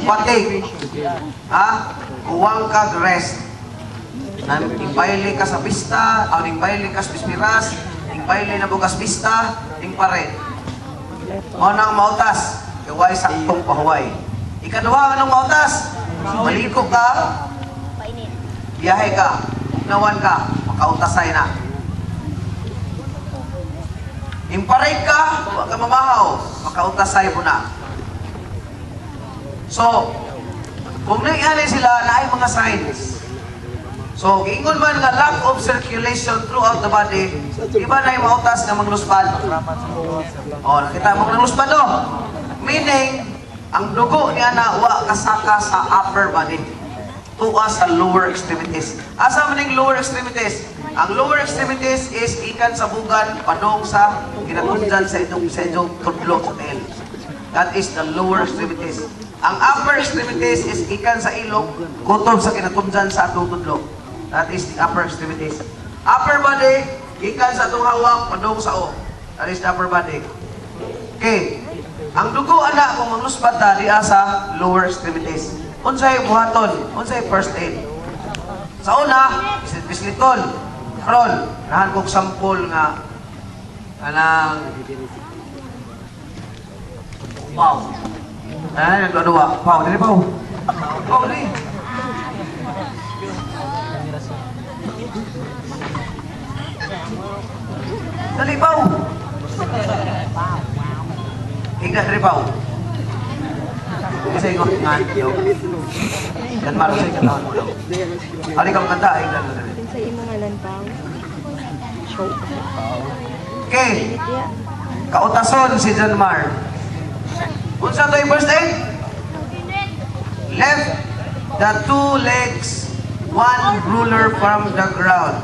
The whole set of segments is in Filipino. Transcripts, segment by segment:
Fatigue. Huwag kag rest. Ingpaili ka sa pista, ingpaili ka sa pispiras, ingpaili na bukas pista, ingpare. Maunang mautas, kaway saktong pahuway. Ikaduha anong mautas, maliko ka, biyahe ka, nawan ka, makautasay na. Ingpare ka, huwag ka mamahaw, makautasay mo na. So, kung nangyari sila na ay mga signs, so, ingon man nga lack of circulation throughout the body, iba na yung mautas na mangluspad. O, nakita mo ng luspad o? Meaning, ang dugo niya na wa kasaka sa upper body. Tuwa sa lower extremities. Asa man yung lower extremities? Ang lower extremities is ikan sa bugan, padong sa kinatundyan sa inyong tudlo sa tail. That is the lower extremities. Ang upper extremities is ikan sa ilong, kutob sa kinatundyan sa atong tudlo. That is the upper extremities. Upper body, ikan sa itong hawak, padong sa o. That is the upper body. Okay. Ang dugo, anak, kung mangluspat na, diya sa lower extremities. Unsay buhaton, unsay first aid. Sa una, bislitol, karon, nahan kong sampol nga, anang, wow. Ay, nagdodua. Pau, dali pau. Pau, dali. Dali, pau. Hingga dari pau. Kasi ingot nga. Dan malu sa ikatawad mo daw. Hari kang kanta, ay gano'n dali. Sa imo nga lang pau. Okay. Kautason si John Mar. Unsa to yung first aid? Left the two legs, one ruler from the ground.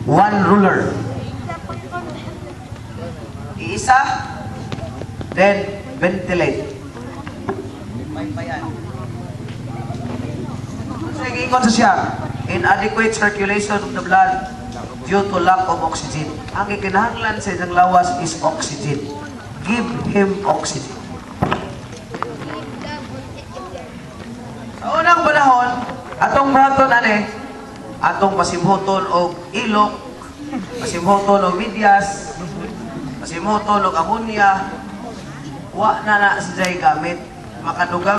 One ruler. Iisa, then ventilate. Unsa yung ingon sa siya? Inadequate circulation of the blood due to lack of oxygen. Ang ikinahanglan sa isang lawas is oxygen. Give him oxygen. Sa unang panahon, atong buhaton atong pasimhoton og ilok, pasimhoton og medyas, pasimhoton og ammonia, wa na sa gamit, makadugang